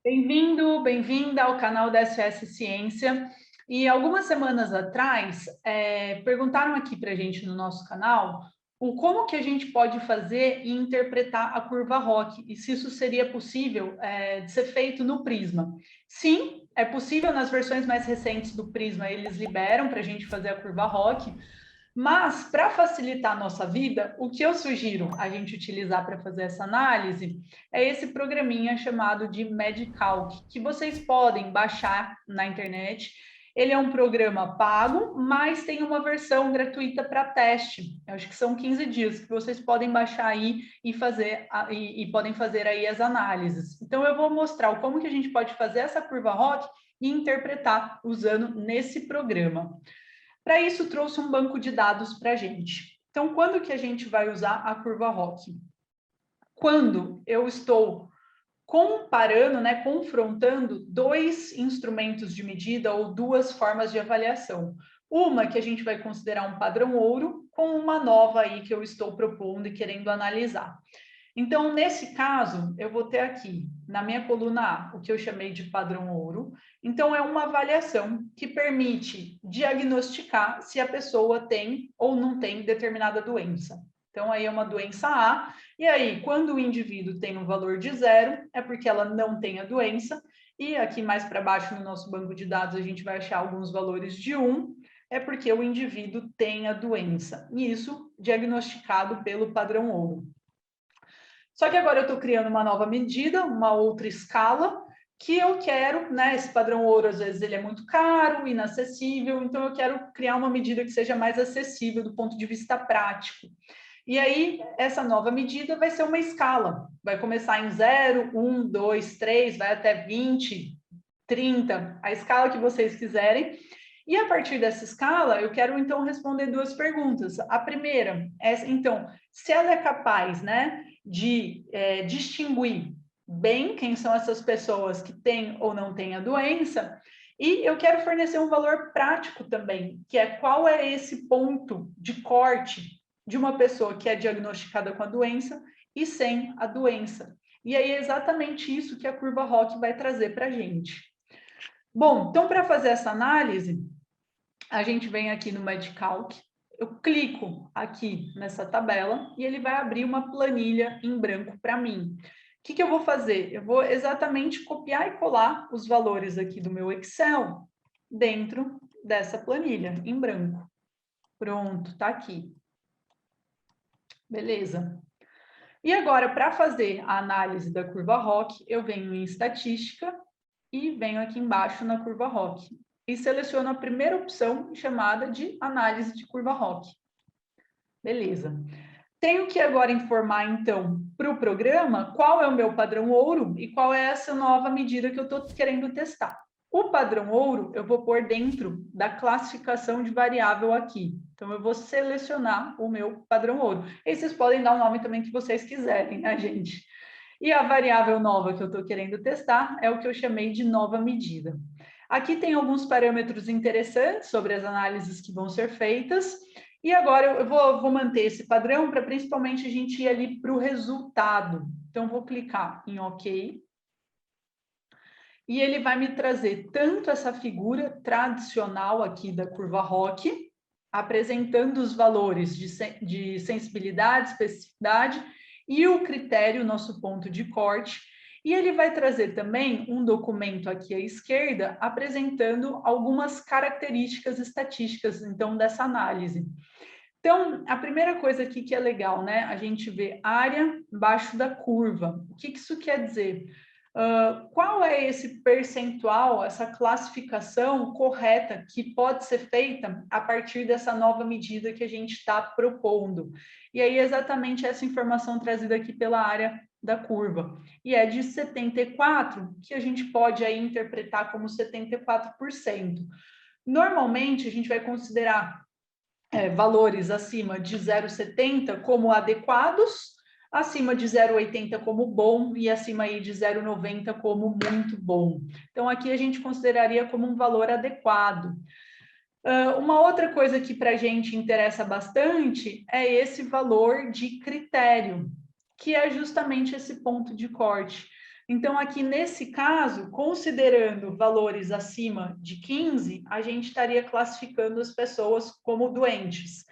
Bem-vindo, bem-vinda ao canal da SOS Ciência. E algumas semanas atrás, perguntaram aqui para a gente no nosso canal como que a gente pode fazer e interpretar a curva ROC, e se isso seria possível de ser feito no Prisma. Sim, é possível. Nas versões mais recentes do Prisma, eles liberam para a gente fazer a curva ROC, mas, para facilitar a nossa vida, o que eu sugiro a gente utilizar para fazer essa análise é esse programinha chamado de MedCalc, que vocês podem baixar na internet. Ele é um programa pago, mas tem uma versão gratuita para teste. Eu acho que são 15 dias que vocês podem baixar aí e fazer e podem fazer aí as análises. Então, eu vou mostrar como que a gente pode fazer essa curva ROC e interpretar usando nesse programa. Para isso, trouxe um banco de dados para a gente. Então, quando que a gente vai usar a curva ROC? Quando eu estou comparando, confrontando dois instrumentos de medida ou duas formas de avaliação. Uma que a gente vai considerar um padrão ouro, com uma nova aí que eu estou propondo e querendo analisar. Então, nesse caso, eu vou ter aqui, na minha coluna A, o que eu chamei de padrão ouro. Então, é uma avaliação que permite diagnosticar se a pessoa tem ou não tem determinada doença. Então, aí é uma doença A, e aí, quando o indivíduo tem um valor de 0, é porque ela não tem a doença, e aqui mais para baixo no nosso banco de dados a gente vai achar alguns valores de 1, é porque o indivíduo tem a doença, e isso diagnosticado pelo padrão ouro. Só que agora eu estou criando uma nova medida, uma outra escala, que eu quero, esse padrão ouro, às vezes, ele é muito caro, inacessível, então eu quero criar uma medida que seja mais acessível do ponto de vista prático. E aí, essa nova medida vai ser uma escala. Vai começar em 0, 1, 2, 3, vai até 20, 30, a escala que vocês quiserem. E a partir dessa escala, eu quero, então, responder duas perguntas. A primeira é, então, se ela é capaz, de distinguir bem quem são essas pessoas que têm ou não têm a doença, e eu quero fornecer um valor prático também, que é qual é esse ponto de corte de uma pessoa que é diagnosticada com a doença e sem a doença. E aí é exatamente isso que a curva ROC vai trazer para a gente. Bom, então, para fazer essa análise, a gente vem aqui no MedCalc, eu clico aqui nessa tabela e ele vai abrir uma planilha em branco para mim. O que eu vou fazer? Eu vou exatamente copiar e colar os valores aqui do meu Excel dentro dessa planilha em branco. Pronto, está aqui. Beleza. E agora, para fazer a análise da curva ROC, eu venho em estatística e venho aqui embaixo na curva ROC e seleciono a primeira opção chamada de análise de curva ROC. Beleza. Tenho que agora informar, então, para o programa qual é o meu padrão ouro e qual é essa nova medida que eu estou querendo testar. O padrão ouro eu vou pôr dentro da classificação de variável aqui. Então, eu vou selecionar o meu padrão ouro. E vocês podem dar o nome também que vocês quiserem, né, gente? E a variável nova que eu estou querendo testar é o que eu chamei de nova medida. Aqui tem alguns parâmetros interessantes sobre as análises que vão ser feitas. E agora eu vou manter esse padrão para principalmente a gente ir ali para o resultado. Então, vou clicar em OK. E ele vai me trazer tanto essa figura tradicional aqui da curva ROC, apresentando os valores de sensibilidade, especificidade e o critério, nosso ponto de corte. E ele vai trazer também um documento aqui à esquerda, apresentando algumas características estatísticas, então, dessa análise. Então, a primeira coisa aqui que é legal, a gente vê área embaixo da curva. O que isso quer dizer? Qual é esse percentual, essa classificação correta que pode ser feita a partir dessa nova medida que a gente está propondo? E aí, exatamente essa informação trazida aqui pela área da curva. E é de 74, que a gente pode aí interpretar como 74%. Normalmente, a gente vai considerar valores acima de 0,70 como adequados, acima de 0,80 como bom e acima aí de 0,90 como muito bom. Então, aqui a gente consideraria como um valor adequado. Uma outra coisa que para a gente interessa bastante é esse valor de critério, que é justamente esse ponto de corte. Então, aqui nesse caso, considerando valores acima de 15, a gente estaria classificando as pessoas como doentes.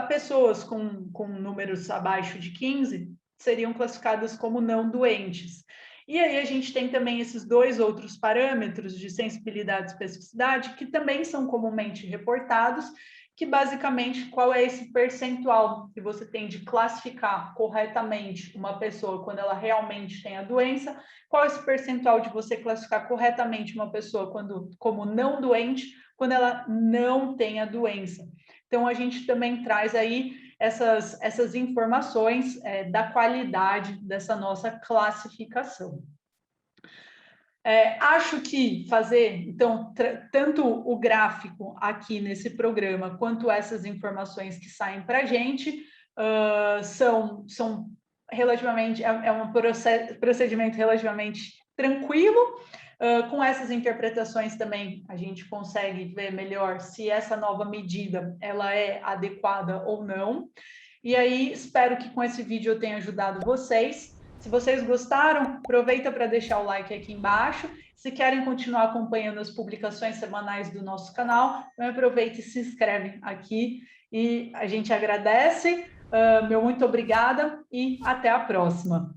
Pessoas com números abaixo de 15 seriam classificadas como não doentes. E aí a gente tem também esses dois outros parâmetros de sensibilidade e especificidade que também são comumente reportados, que basicamente qual é esse percentual que você tem de classificar corretamente uma pessoa quando ela realmente tem a doença, qual é esse percentual de você classificar corretamente uma pessoa como não doente quando ela não tem a doença. Então, a gente também traz aí essas informações da qualidade dessa nossa classificação. Acho que fazer, então, tanto o gráfico aqui nesse programa, quanto essas informações que saem para a gente, são relativamente, um procedimento relativamente tranquilo. Com essas interpretações também, a gente consegue ver melhor se essa nova medida ela é adequada ou não. E aí, espero que com esse vídeo eu tenha ajudado vocês. Se vocês gostaram, aproveita para deixar o like aqui embaixo. Se querem continuar acompanhando as publicações semanais do nosso canal, aproveita e se inscreve aqui. E a gente agradece. Meu muito obrigada e até a próxima.